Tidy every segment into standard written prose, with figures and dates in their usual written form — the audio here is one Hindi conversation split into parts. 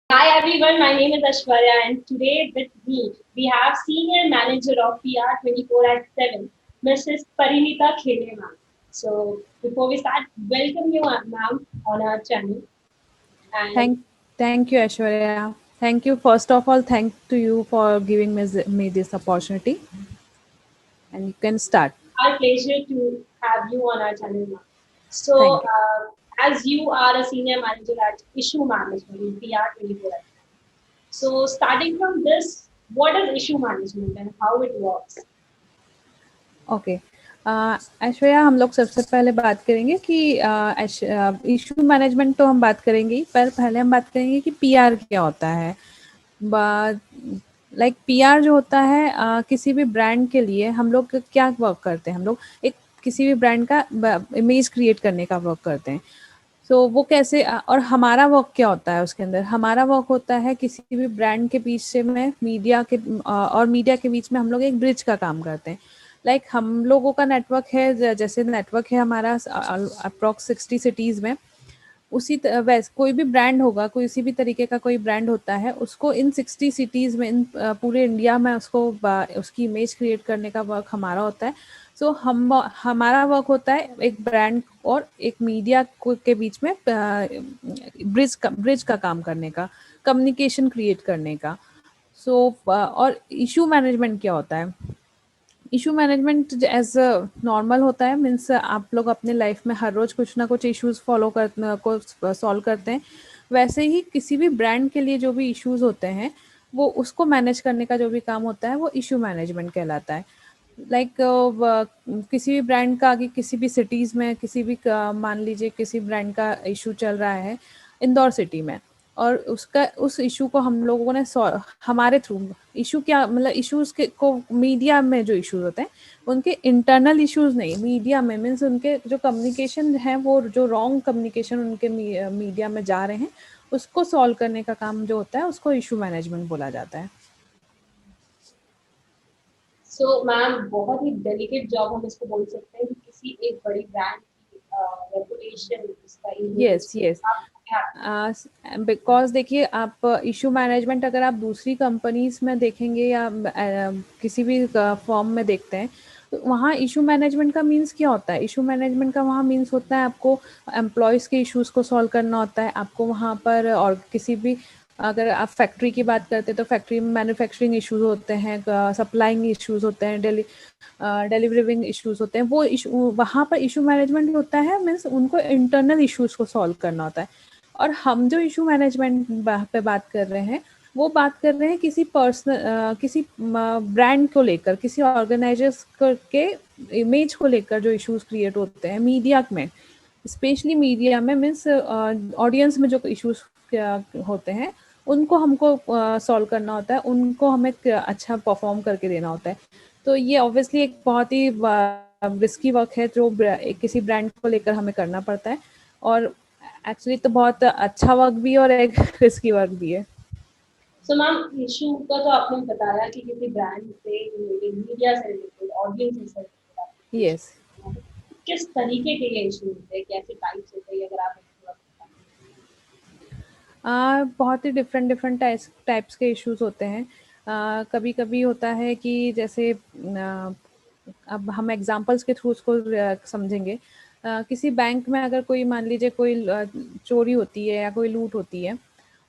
Hi everyone, my name is Ashwarya and today with me we have Senior Manager of PR 24 at 7, Mrs. Parinita Khele ma'am. So before we start, welcome you ma'am on our channel. And Thank you, Aishwarya. Thank you. First of all, thank to you for giving me this opportunity. And you can start. our pleasure to have you on our channel ma'am. So Thank you. as you are a Senior Manager at Issue Management in PR 24 at 7. So starting from this, what is issue management and how it works? Okay Aishwarya, हम लोग सबसे पहले बात करेंगे कि इशू मैनेजमेंट तो हम बात करेंगे ही, पर पहले हम बात करेंगे कि पीआर क्या होता है. लाइक पीआर जो होता है, किसी भी ब्रांड के लिए हम लोग क्या वर्क करते हैं. हम लोग एक किसी भी ब्रांड का इमेज क्रिएट करने का वर्क करते हैं. सो वो कैसे और हमारा वर्क क्या होता है उसके अंदर. हमारा वर्क होता है किसी भी ब्रांड के बीच से में मीडिया के और मीडिया के बीच में हम लोग एक ब्रिज का काम करते हैं. लाइक हम लोगों का नेटवर्क है, जैसे नेटवर्क है हमारा अप्रॉक्स 60 सिटीज़ में. वैसे कोई भी ब्रांड होगा, कोई किसी भी तरीके का कोई ब्रांड होता है, उसको इन 60 सिटीज़ में, पूरे इंडिया में उसको उसकी इमेज क्रिएट करने का वर्क हमारा होता है. सो हमारा वर्क होता है एक ब्रांड और एक मीडिया के बीच में ब्रिज का काम करने का, कम्युनिकेशन क्रिएट करने का. और इशू मैनेजमेंट क्या होता है. इशू मैनेजमेंट एज नॉर्मल होता है, मीन्स आप लोग अपने लाइफ में हर रोज़ कुछ ना कुछ इश्यूज फॉलो कर को सॉल्व करते हैं. वैसे ही किसी भी ब्रांड के लिए जो भी इश्यूज होते हैं, वो उसको मैनेज करने का जो भी काम होता है वो इशू मैनेजमेंट कहलाता है. लाइक किसी भी ब्रांड का आगे किसी भी सिटीज़ में, किसी भी मान लीजिए किसी ब्रांड का इशू चल रहा है इंदौर सिटी में, और उसका उस इशू को हम लोगों ने हमारे थ्रू, इशू क्या मतलब, इश्यूज के को मीडिया में जो इश्यूज होते हैं उनके इंटरनल इश्यूज नहीं, मीडिया में मीन्स उनके जो कम्युनिकेशन है, वो जो रॉन्ग कम्युनिकेशन उनके मीडिया में जा रहे हैं, उसको सॉल्व करने का काम जो होता है उसको इशू मैनेजमेंट बोला जाता है. सो मैम बहुत ही डेलिकेट जॉब हम इसको बोल सकते हैं कि किसी एक बड़ी ब्रांड की रेपुटेशन उसका इमेज यस यस. आप क्या बिकॉज देखिए, आप इशू मैनेजमेंट अगर आप दूसरी कंपनीज में देखेंगे या किसी भी फॉर्म में देखते हैं, तो वहाँ इशू मैनेजमेंट का मीन्स क्या होता है. इशू मैनेजमेंट का वहाँ मीन्स होता है आपको एम्प्लॉयज़ के इश्यूज़ को सॉल्व करना होता है आपको वहाँ पर. और किसी भी, अगर आप फैक्ट्री की बात करते हैं तो फैक्ट्री में मैन्युफैक्चरिंग इश्यूज होते हैं, सप्लाइंग इश्यूज होते हैं, डिलीवरिंग इश्यूज होते हैं. वो इशू वहाँ पर इशू मैनेजमेंट होता है, मीन्स उनको इंटरनल इश्यूज को सॉल्व करना होता है. और हम जो इशू मैनेजमेंट पे बात कर रहे हैं, वो बात कर रहे हैं किसी किसी ब्रांड को लेकर, किसी ऑर्गेनाइजर्स के इमेज को लेकर जो इश्यूज क्रिएट होते हैं मीडिया में, स्पेशली मीडिया में, मीन्स ऑडियंस में जो इश्यूज होते हैं उनको हमको सॉल्व करना होता है, उनको हमें अच्छा परफॉर्म करके देना होता है. तो ये ऑब्वियसली एक बहुत ही रिस्की वर्क है जो किसी ब्रांड को लेकर हमें करना पड़ता है. और एक्चुअली तो बहुत अच्छा वर्क भी है और एक रिस्की वर्क भी है. सो मैम इशू का तो आपने बताया कि किसी ब्रांड से रिलेटेड मीडिया से रिलेटेड ऑडियंस से रिलेटेड आपको यस. इशू किस तरीके के ये इशू होते हैं कैसे टाइप्स होते हैं अगर आप थोड़ा बताएं. बहुत ही डिफरेंट डिफरेंट टाइप्स के इश्यूज होते हैं. कभी कभी होता है कि जैसे अब हम एग्जांपल्स के थ्रू उसको समझेंगे. किसी बैंक में अगर कोई, मान लीजिए कोई चोरी होती है या कोई लूट होती है,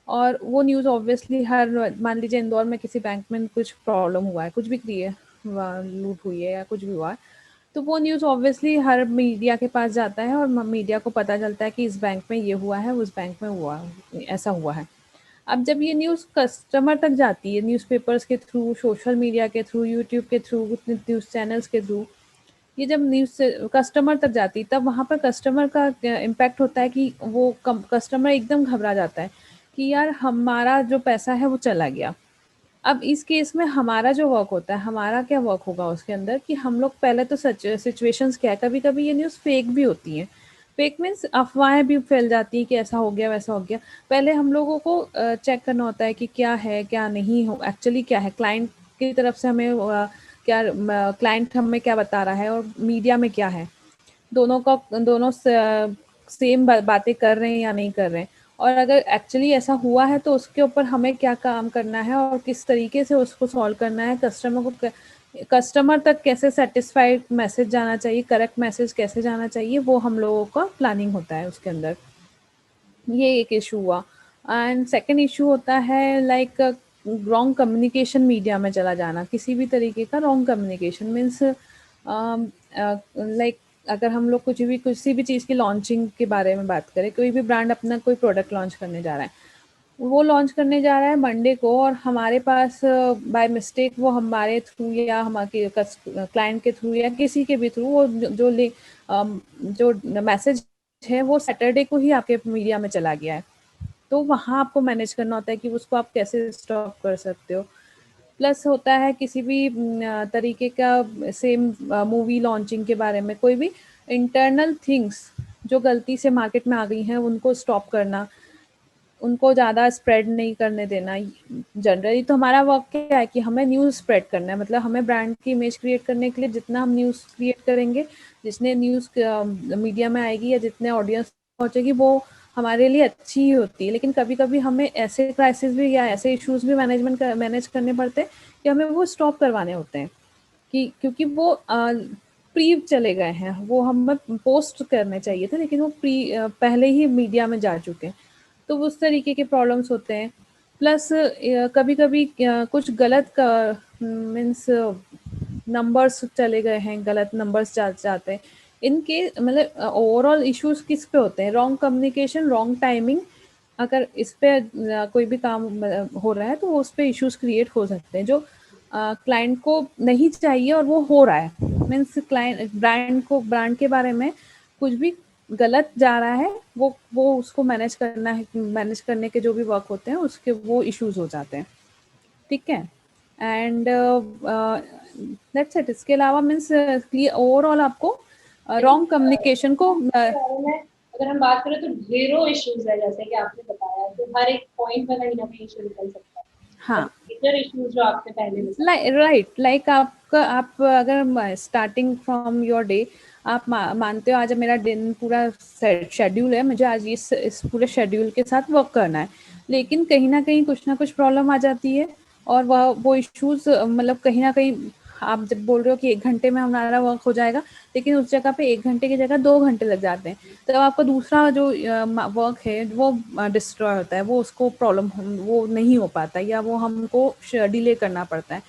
और वो न्यूज़ ऑब्वियसली हर, मान लीजिए इंदौर में किसी बैंक में कुछ प्रॉब्लम हुआ है, कुछ भी क्रिए लूट हुई है या कुछ भी हुआ है, तो वो न्यूज़ ऑब्वियसली हर मीडिया के पास जाता है और मीडिया को पता चलता है कि इस बैंक में ये हुआ है, उस बैंक में हुआ, ऐसा हुआ है. अब जब ये न्यूज़ कस्टमर तक जाती है, न्यूज़पेपर्स के थ्रू, सोशल मीडिया के थ्रू, यूट्यूब के थ्रू, न्यूज़ चैनल्स के थ्रू, ये जब न्यूज़ कस्टमर तक जाती है, तब वहाँ पर कस्टमर का इम्पैक्ट होता है कि वो कस्टमर एकदम घबरा जाता है कि यार हमारा जो पैसा है वो चला गया. अब इस केस में हमारा जो वर्क होता है, हमारा क्या वर्क होगा उसके अंदर, कि हम लोग पहले तो सच सिचुएशंस क्या है, कभी कभी ये न्यूज़ फेक भी होती हैं. फेक मीन्स अफवाहें भी फैल जाती हैं कि ऐसा हो गया वैसा हो गया. पहले हम लोगों को चेक करना होता है कि क्या है क्या नहीं हो, एक्चुअली क्या है, क्लाइंट की तरफ से हमें क्या, क्लाइंट हमें क्या बता रहा है और मीडिया में क्या है, दोनों का दोनों सेम बातें कर रहे हैं या नहीं कर रहे हैं. और अगर एक्चुअली ऐसा हुआ है तो उसके ऊपर हमें क्या काम करना है और किस तरीके से उसको सॉल्व करना है, कस्टमर तक कैसे सेटिस्फाइड मैसेज जाना चाहिए, करेक्ट मैसेज कैसे जाना चाहिए, वो हम लोगों का प्लानिंग होता है उसके अंदर। ये एक इशू हुआ। एंड सेकंड इशू होता है लाइक रॉन्ग कम्युनिकेशन, मीडिया में चला जाना, किसी भी तरीके का रॉन्ग कम्युनिकेशन मीन्स लाइक अगर हम लोग कुछ भी किसी भी चीज़ की लॉन्चिंग के बारे में बात करें, कोई भी ब्रांड अपना कोई प्रोडक्ट लॉन्च करने जा रहा है, वो लॉन्च करने जा रहा है मंडे को, और हमारे पास बाय मिस्टेक वो हमारे थ्रू या हमारे क्लाइंट के थ्रू या किसी के भी थ्रू वो जो मैसेज है वो सैटरडे को ही आपके मीडिया में चला गया है, तो वहाँ आपको मैनेज करना होता है कि उसको आप कैसे स्टॉप कर सकते हो। प्लस होता है किसी भी तरीके का सेम मूवी लॉन्चिंग के बारे में कोई भी इंटरनल थिंग्स जो गलती से मार्केट में आ गई हैं उनको स्टॉप करना, उनको ज़्यादा स्प्रेड नहीं करने देना। जनरली तो हमारा वर्क क्या है कि हमें न्यूज़ स्प्रेड करना है, मतलब हमें ब्रांड की इमेज क्रिएट करने के लिए जितना हम न्यूज़ क्रिएट करेंगे, जितने न्यूज़ मीडिया में आएगी या जितने ऑडियंस पहुंचेगी वो हमारे लिए अच्छी ही होती है। लेकिन कभी कभी हमें ऐसे क्राइसिस भी या ऐसे इश्यूज भी मैनेज करने पड़ते हैं कि हमें वो स्टॉप करवाने होते हैं, कि क्योंकि वो प्री चले गए हैं, वो हमें पोस्ट करने चाहिए थे लेकिन वो पहले ही मीडिया में जा चुके हैं, तो उस तरीके के प्रॉब्लम्स होते हैं। प्लस कभी कभी कुछ गलत मीन्स नंबर्स चले गए हैं, गलत नंबर्स जाते हैं, इनके मतलब ओवरऑल इश्यूज किस पे होते हैं, रॉन्ग कम्युनिकेशन, रॉन्ग टाइमिंग। अगर इस पे कोई भी काम हो रहा है तो उस पे इश्यूज क्रिएट हो सकते हैं जो क्लाइंट को नहीं चाहिए और वो हो रहा है। मीन्स क्लाइंट ब्रांड के बारे में कुछ भी गलत जा रहा है, वो उसको मैनेज करना है, मैनेज करने के जो भी वर्क होते हैं उसके वो इश्यूज हो जाते हैं। ठीक है। And that's it. इसके अलावा मीन्स ओवरऑल आपको रॉन्ग कम्युनिकेशन को अगर हम बात करें तो ढेरों इश्यूज है, जैसे कि आपने बताया, तो हर एक पॉइंट में कहीं ना कहीं इशू निकल सकता है। हाँ, मेजर इश्यूज जो आपने पहले बताया, राइट, लाइक आप अगर स्टार्टिंग फ्रॉम योर डे आप मानते हो आज मेरा दिन पूरा शेड्यूल है, मुझे आज इस पूरे शेड्यूल के साथ वर्क करना है, लेकिन कहीं ना कहीं कुछ ना कुछ प्रॉब्लम आ जाती है और वो इश्यूज मतलब कहीं ना कहीं आप जब बोल रहे हो कि 1 घंटे में हमारा वर्क हो जाएगा, लेकिन उस जगह पे 1 घंटे की जगह 2 घंटे लग जाते हैं, तब आपका दूसरा जो वर्क है वो डिस्ट्रॉय होता है, वो उसको प्रॉब्लम वो नहीं हो पाता या वो हमको डिले करना पड़ता है।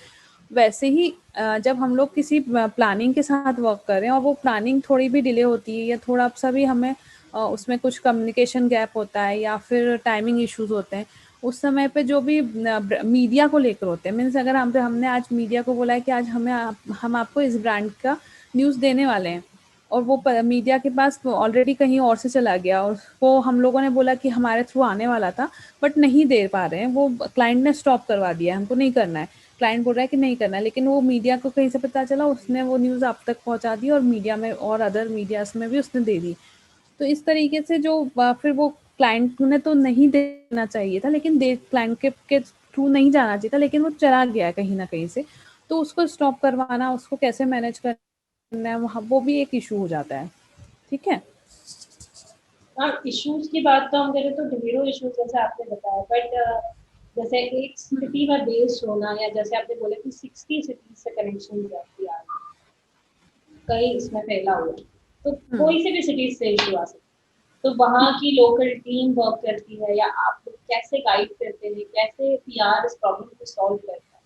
वैसे ही जब हम लोग किसी प्लानिंग के साथ वर्क कर रहे हैं और वो प्लानिंग थोड़ी भी डिले होती है या थोड़ा सा भी हमें उसमें कुछ कम्युनिकेशन गैप होता है या फिर टाइमिंग इश्यूज होते हैं, उस समय पे जो भी मीडिया को लेकर होते हैं, मीन्स अगर हमने आज मीडिया को बोला है कि आज हम आपको इस ब्रांड का न्यूज़ देने वाले हैं और वो मीडिया के पास ऑलरेडी कहीं और से चला गया और वो हम लोगों ने बोला कि हमारे थ्रू आने वाला था बट नहीं दे पा रहे हैं, वो क्लाइंट ने स्टॉप करवा दिया, हमको नहीं करना है, क्लाइंट बोल रहा है कि नहीं करना है, लेकिन वो मीडिया को कहीं से पता चला, उसने वो न्यूज़ आप तक पहुंचा दी और मीडिया में और अदर मीडियाज में भी उसने दे दी। तो इस तरीके से जो फिर वो क्लाइंट ने तो नहीं देना चाहिए था, लेकिन क्लाइंट के थ्रू नहीं जाना चाहिए था, लेकिन वो चला गया कहीं ना कहीं से, तो उसको स्टॉप करवाना, उसको कैसे मैनेज करना है, वहाँ वो भी एक इशू हो जाता है। ठीक है। हाँ, इश्यूज की बात तो हम करें तो ढेरों इश्यूज जैसे आपने बताया, बट जैसे एक सिटी में बेस्ड होना, या जैसे आपने बोला कि 60 सिटीज से कनेक्शन है, कहीं इसमें फैला हुआ है, तो कोई से भी सिटीज से इशू आ सकता है, तो वहाँ की लोकल टीम वर्क करती है या आप लोग कैसे गाइड करते हैं, कैसे पीआर इस प्रॉब्लम को सॉल्व करता है?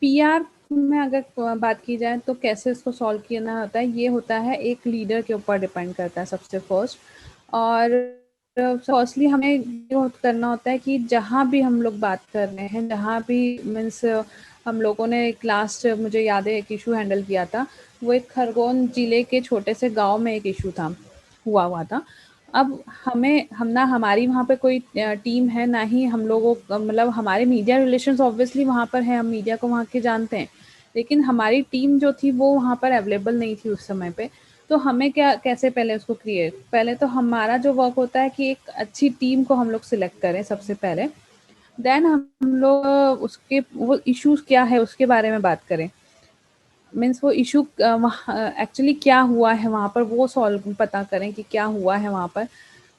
पीआर में अगर बात की जाए तो कैसे इसको सॉल्व करना होता है, ये होता है एक लीडर के ऊपर डिपेंड करता है सबसे फर्स्ट। और फर्स्टली हमें ये करना होता है कि जहाँ भी हम लोग बात कर रहे हैं, जहाँ भी मीन्स हम लोगों ने एक लास्ट मुझे याद है एक इशू हैंडल किया था, वो एक खरगोन जिले के छोटे से गांव में एक इशू था, हुआ था। अब हम ना हमारी वहाँ पे कोई टीम है, ना ही हम लोगों मतलब हमारे मीडिया रिलेशंस ऑब्वियसली वहाँ पर है, हम मीडिया को वहाँ के जानते हैं, लेकिन हमारी टीम जो थी वो वहाँ पर अवेलेबल नहीं थी उस समय पे। तो हमें कैसे पहले उसको पहले तो हमारा जो वर्क होता है कि एक अच्छी टीम को हम लोग सिलेक्ट करें सबसे पहले, देन हम लोग उसके वो इश्यूज क्या है उसके बारे में बात करें, मीन्स वो इशू एक्चुअली क्या हुआ है वहाँ पर वो सॉल्व पता करें कि क्या हुआ है वहाँ पर।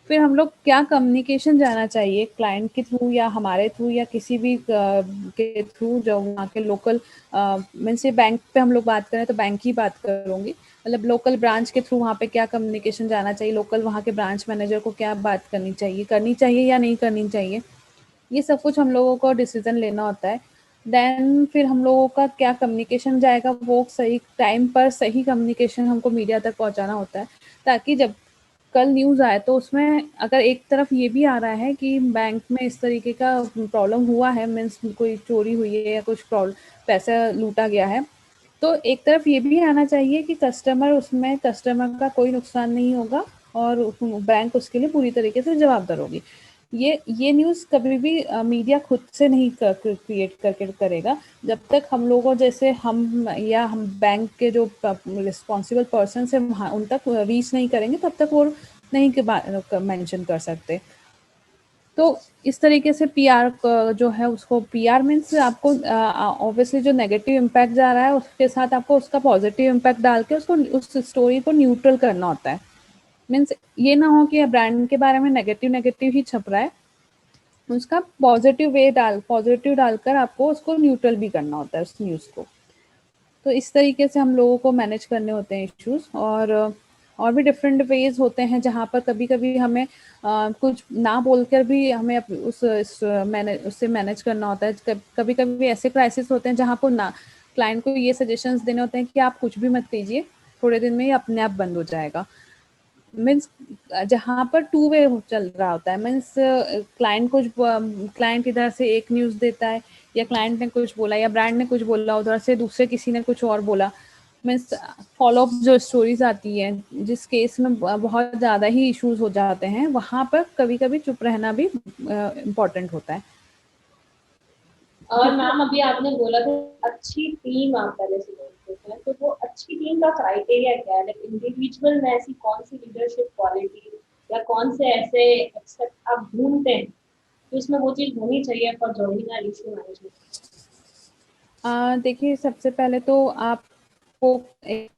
फिर हम लोग क्या कम्युनिकेशन जाना चाहिए क्लाइंट के थ्रू या हमारे थ्रू या किसी भी के थ्रू जो वहाँ के लोकल मीन्स ये बैंक पे हम लोग बात करें तो बैंक की बात करूँगी, मतलब लोकल ब्रांच के थ्रू वहाँ पे क्या कम्युनिकेशन जाना चाहिए, लोकल वहाँ के ब्रांच मैनेजर को क्या बात करनी चाहिए या नहीं करनी चाहिए, ये सब कुछ हम लोगों को डिसीजन लेना होता है। देन फिर हम लोगों का क्या कम्युनिकेशन जाएगा वो सही टाइम पर सही कम्युनिकेशन हमको मीडिया तक पहुंचाना होता है, ताकि जब कल न्यूज़ आए तो उसमें अगर एक तरफ ये भी आ रहा है कि बैंक में इस तरीके का प्रॉब्लम हुआ है, मीन्स कोई चोरी हुई है या कुछ पैसा लूटा गया है, तो एक तरफ ये भी आना चाहिए कि कस्टमर का कोई नुकसान नहीं होगा और बैंक उसके लिए पूरी तरीके से जवाबदार होगी। ये न्यूज़ कभी भी मीडिया खुद से नहीं क्रिएट करके करेगा, जब तक हम लोगों जैसे हम बैंक के जो रिस्पॉन्सिबल पर्सन है वहाँ उन तक रीच नहीं करेंगे तब तक वो नहीं मेंशन कर सकते। तो इस तरीके से पीआर जो है उसको पीआर मीन्स आपको ऑब्वियसली जो नेगेटिव इम्पैक्ट जा रहा है उसके साथ आपको उसका पॉजिटिव इम्पैक्ट डाल के उसको उस स्टोरी को न्यूट्रल करना होता है। मीन्स ये ना हो कि ब्रांड के बारे में नेगेटिव नेगेटिव ही छप रहा है, उसका पॉजिटिव डालकर आपको उसको न्यूट्रल भी करना होता है उस न्यूज़ को। तो इस तरीके से हम लोगों को मैनेज करने होते हैं इश्यूज, और भी डिफरेंट वेज होते हैं जहाँ पर कभी कभी हमें कुछ ना बोलकर भी हमें उससे मैनेज करना होता है। कभी कभी ऐसे क्राइसिस होते हैं जहाँ पर ना क्लाइंट को ये सजेशंस देने होते हैं कि आप कुछ भी मत कीजिए, थोड़े दिन में ये अपने आप बंद हो जाएगा। मीन्स जहाँ पर टू वे चल रहा होता है, मीन्स क्लाइंट इधर से एक न्यूज़ देता है या क्लाइंट ने कुछ बोला या ब्रांड ने कुछ बोला, उधर से दूसरे किसी ने कुछ और बोला। मीन्स फॉलो अप जो स्टोरीज आती है जिस केस में बहुत ज़्यादा ही इश्यूज हो जाते हैं, वहाँ पर कभी कभी चुप रहना भी इम्पोर्टेंट होता है। और मैम अभी आपने बोला था अच्छी टीम आप पहले से बोलते हैं, तो वो अच्छी टीम का क्राइटेरिया क्या है? लाइक इंडिविजुअल में ऐसी कौन सी लीडरशिप क्वालिटी या कौन से ऐसे एक्सेप्ट आप ढूंढते हैं तो इसमें वो चीज होनी चाहिए फॉर जॉइनिंग इशू मैनेजमेंट? देखिए, सबसे पहले तो आपको एक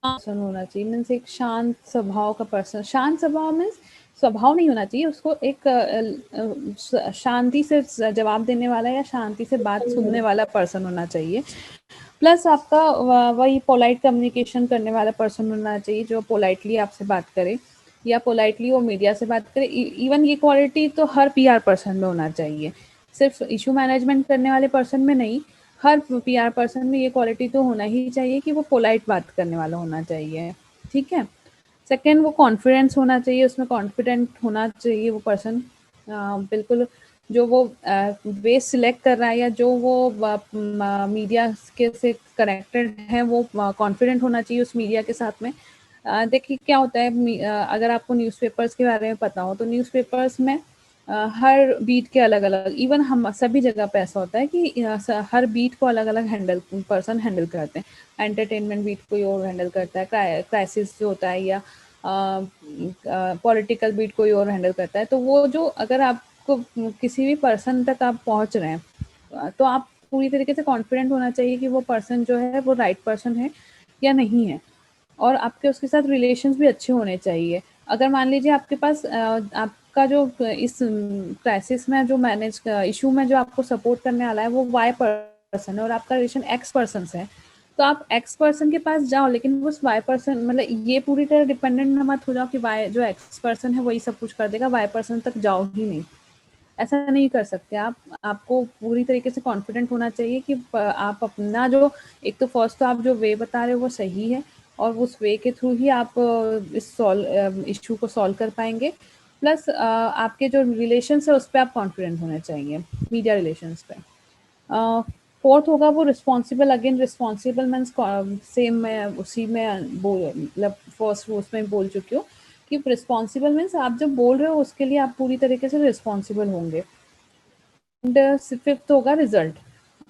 पर्सन होना चाहिए, मीन्स एक शांत स्वभाव का पर्सन। शांत स्वभाव मीन्स स्वभाव नहीं होना चाहिए, उसको एक शांति से जवाब देने वाला या शांति से बात सुनने वाला पर्सन होना चाहिए। प्लस आपका वही पोलाइट कम्युनिकेशन करने वाला पर्सन होना चाहिए जो पोलाइटली आपसे बात करे या पोलाइटली वो मीडिया से बात करे। इवन ये क्वालिटी तो हर पीआर पर्सन में होना चाहिए, सिर्फ इशू मैनेजमेंट करने वाले पर्सन में नहीं, हर पीआर पर्सन में ये क्वालिटी तो होना ही चाहिए कि वो पोलाइट बात करने वाला होना चाहिए। ठीक है। सेकेंड, वो कॉन्फिडेंस होना चाहिए, उसमें कॉन्फिडेंट होना चाहिए वो पर्सन। बिल्कुल जो वो वे सिलेक्ट कर रहा है या जो वो मीडिया के से कनेक्टेड है वो कॉन्फिडेंट होना चाहिए उस मीडिया के साथ में। देखिए क्या होता है, अगर आपको न्यूज़पेपर्स के बारे में पता हो तो न्यूज़पेपर्स में हर बीट के अलग अलग, इवन हम सभी जगह पे ऐसा होता है कि हर बीट को अलग अलग पर्सन हैंडल करते हैं। एंटरटेनमेंट बीट कोई और हैंडल करता है, क्राइसिस जो होता है या पॉलिटिकल बीट कोई और हैंडल करता है। तो वो जो अगर आपको किसी भी पर्सन तक आप पहुंच रहे हैं तो आप पूरी तरीके से कॉन्फिडेंट होना चाहिए कि वो पर्सन जो है वो राइट पर्सन है या नहीं है, और आपके उसके साथ रिलेशंस भी अच्छे होने चाहिए। अगर मान लीजिए आपके पास आपका जो इस क्राइसिस में जो मैनेज इशू में जो आपको सपोर्ट करने वाला है वो वाई पर्सन है और आपका रिलेशन एक्स पर्सन से है, तो आप एक्स पर्सन के पास जाओ, लेकिन उस वाई पर्सन मतलब ये पूरी तरह डिपेंडेंट मत हो जाओ कि वाई जो एक्स पर्सन है वही सब कुछ कर देगा, वाई पर्सन तक जाओ ही नहीं। ऐसा नहीं कर सकते आप। आपको पूरी तरीके से कॉन्फिडेंट होना चाहिए कि आप अपना जो एक तो फर्स्ट तो आप जो वे बता रहे हो वो सही है और उस वे के थ्रू ही आप इस इशू को सॉल्व कर पाएंगे। प्लस आपके जो रिलेशंस है उस पर आप कॉन्फिडेंट होने चाहिए, मीडिया रिलेशंस पे। फोर्थ होगा वो responsible. Again responsible means same मैं उसी में मतलब फर्स्ट वो उसमें बोल चुकी हूँ कि रिस्पॉन्सिबल मीन्स आप जब बोल रहे हो उसके लिए आप पूरी तरीके से रिस्पॉन्सिबल होंगे। एंड फिफ्थ होगा रिजल्ट।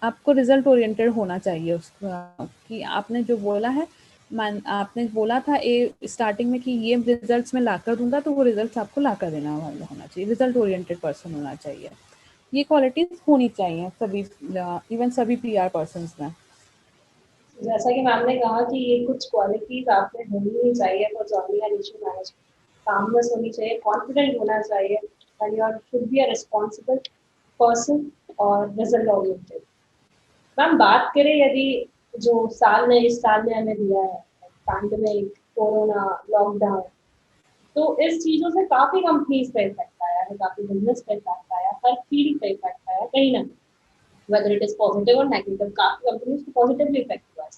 आपको रिजल्ट ओरिएंटेड होना चाहिए उसका कि आपने जो बोला है, आपने बोला था स्टार्टिंग में कि ये रिजल्ट्स मैं ला कर दूंगा, तो वो रिजल्ट्स आपको ला कर देना वाला होना चाहिए, रिजल्ट ओरिएंटेड पर्सन होना चाहिए। ये क्वालिटीज होनी चाहिए सभी, इवन सभी पीआर पर्सन में। जैसा कि मैम ने कहा कि ये कुछ क्वालिटीज आपने होनी ही चाहिए for joining an issue management, calmness होनी चाहिए, कॉन्फिडेंट होना चाहिए, and you should be a responsible person और रिजल्ट ओरिएंटेड। मैम बात करें यदि जो साल ने इस साल में हमें दिया है, पैंडेमिक, कोरोना, लॉकडाउन, तो इस चीजों से काफी कंपनीज पे इफेक्ट आया है, काफी बिजनेस पे इफेक्ट आया, हर फील्ड पे इफेक्ट आया कहीं ना कहीं, वेदर इट इज पॉजिटिव और नेगेटिव, काफी कंपनीज को पॉजिटिवली इफेक्ट हुआ है।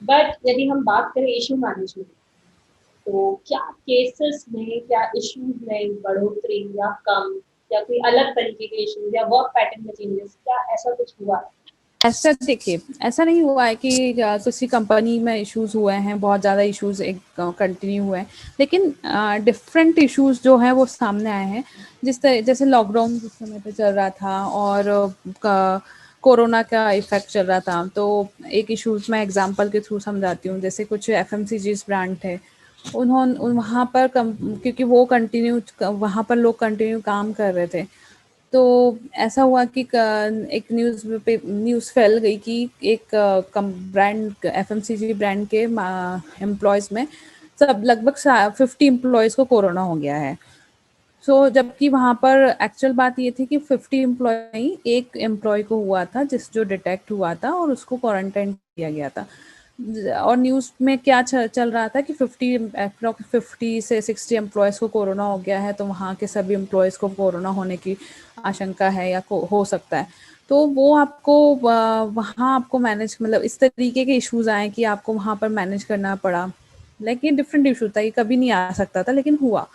बट यदि हम बात करें इशू मैनेजमेंट, तो क्या केसेस में, क्या इश्यूज में बढ़ोतरी या कम, या कोई अलग तरीके के इश्यूज या वर्क पैटर्न में चेंजेस, क्या ऐसा कुछ हुआ? ऐसा देखिए, ऐसा नहीं हुआ है कि किसी कंपनी में इश्यूज हुए हैं, बहुत ज़्यादा इश्यूज एक कंटिन्यू हुए हैं, लेकिन डिफरेंट इश्यूज जो हैं वो सामने आए हैं। जैसे लॉकडाउन जिस समय पे चल रहा था और कोरोना का इफेक्ट चल रहा था, तो एक इश्यूज मैं एग्जांपल के थ्रू समझाती हूँ। जैसे कुछ एफएमसीजीज ब्रांड थे, उन्होंने वहाँ पर क्योंकि वो कंटिन्यू वहाँ पर लोग कंटिन्यू काम कर रहे थे, तो ऐसा हुआ कि एक न्यूज़ फैल गई कि एक ब्रांड, एफएमसीजी ब्रांड के एम्प्लॉयज़ में सब लगभग 50 एम्प्लॉयज़ को कोरोना हो गया है। जबकि वहाँ पर एक्चुअल बात ये थी कि 50 एम्प्लॉय नहीं, एक एम्प्लॉय को हुआ था जो डिटेक्ट हुआ था और उसको क्वारंटाइन किया गया था। और न्यूज़ में क्या चल रहा था कि 50 से 60 एम्प्लॉयज़ को कोरोना हो गया है, तो वहाँ के सभी एम्प्लॉयज़ को कोरोना होने की आशंका है या हो सकता है। तो वो आपको वहाँ आपको मैनेज, मतलब इस तरीके के इश्यूज आए कि आपको वहाँ पर मैनेज करना पड़ा। लेकिन डिफरेंट इशू था, ये कभी नहीं आ सकता था, लेकिन हुआ।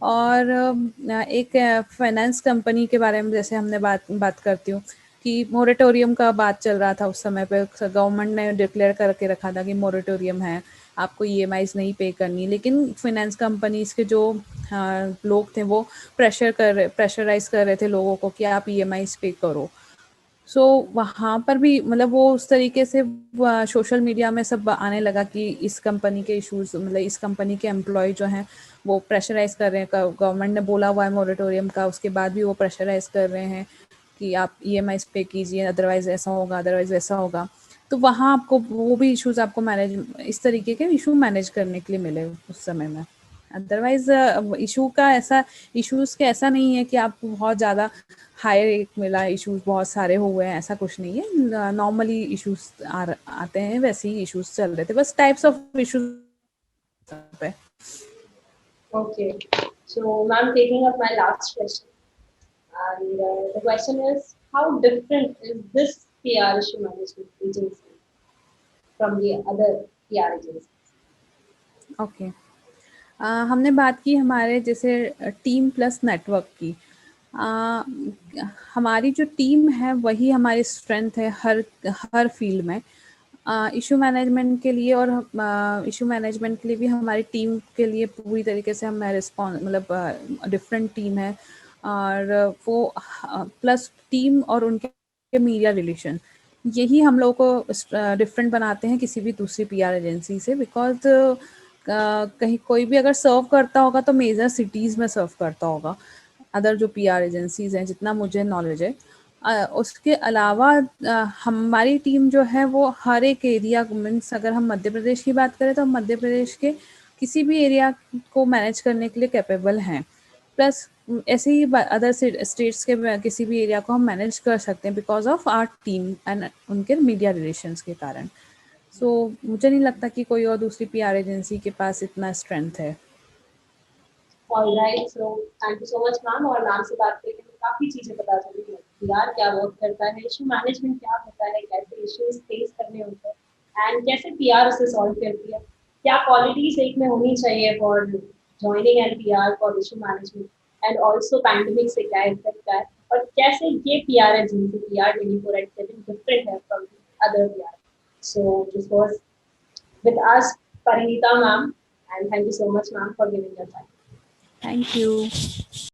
और एक फाइनेंस कंपनी के बारे में जैसे हमने बात करती हूँ कि मोरेटोरियम का बात चल रहा था उस समय पे, गवर्नमेंट ने डिक्लेयर करके रखा था कि मोरेटोरियम है, आपको ईएमआईज नहीं पे करनी, लेकिन फाइनेंस कंपनीज के जो लोग थे वो प्रेशराइज कर रहे थे लोगों को कि आप ईएमआईज पे करो। वहाँ पर भी मतलब वो उस तरीके से सोशल मीडिया में सब आने लगा कि इस कंपनी के इश्यूज, मतलब इस कंपनी के एम्प्लॉय जो हैं वो प्रेशराइज कर रहे हैं, गवर्नमेंट ने बोला हुआ है मोरेटोरियम का, उसके बाद भी वो प्रेशराइज कर रहे हैं कि आप ईएमआईज पे कीजिए, अदरवाइज ऐसा होगा, अदरवाइज वैसा होगा। तो वहाँ आपको वो भी इश्यूज आपको मैनेज, इस तरीके के इशू मैनेज करने के लिए मिले उस समय में। अदरवाइज इश्यूज के ऐसा नहीं है कि आपको बहुत ज़्यादा हाई रेट मिला, इश्यूज बहुत सारे हुए हैं, ऐसा कुछ नहीं है। नॉर्मली इश्यूज आते हैं, वैसे ही इश्यूज चल रहे थे, बस टाइप्स ऑफ इश्यूज पे। Okay, so ma'am, taking up my last question, and the question is, how different is this PR issue management agency from the other PR agencies? Okay, हमने बात की हमारे जैसे टीम प्लस नेटवर्क की। हमारी जो टीम है वही हमारी स्ट्रेंथ है हर फील्ड में। इशू मैनेजमेंट के लिए, और इशू मैनेजमेंट के लिए भी हमारी टीम के लिए पूरी तरीके से हम मतलब डिफरेंट टीम है, और वो प्लस टीम और उनके मीडिया रिलेशन, यही हम लोग को डिफरेंट बनाते हैं किसी भी दूसरी पीआर एजेंसी से। बिकॉज कहीं कोई भी अगर सर्व करता होगा तो मेजर सिटीज़ में सर्व करता होगा, अदर जो पीआर एजेंसीज हैं, जितना मुझे नॉलेज है। उसके अलावा हमारी टीम जो है वो हर एक एरिया, मीन्स अगर हम मध्य प्रदेश की बात करें तो हम मध्य प्रदेश के किसी भी एरिया को मैनेज करने के लिए कैपेबल हैं। प्लस ऐसे ही अदर स्टेट्स के किसी भी एरिया को हम मैनेज कर सकते हैं because of our team and उनके मीडिया रिलेशंस के कारण। मुझे नहीं लगता कि कोई और दूसरी पीआर एजेंसी के पास इतना स्ट्रेंथ है। All right, so thank you so much ma'am, और मैम से बात करके मुझे काफी चीजें पता चली कि पीआर क्या वर्क करता है, इशू मैनेजमेंट क्या होता है, कैसे इश्यूज फेस करने होते हैं, एंड कैसे पीआर उसे सॉल्व करती है, क्या क्वालिटीज एक में होनी चाहिए for joining and PR for issue management, and also pandemic से क्या इफेक्ट है, और कैसे ये पीआर एजेंसी पीआर 24/7 डिफरेंट है from other PR. So this was with us, Parinita ma'am, and thank you so much, ma'am, for giving your time. Thank you.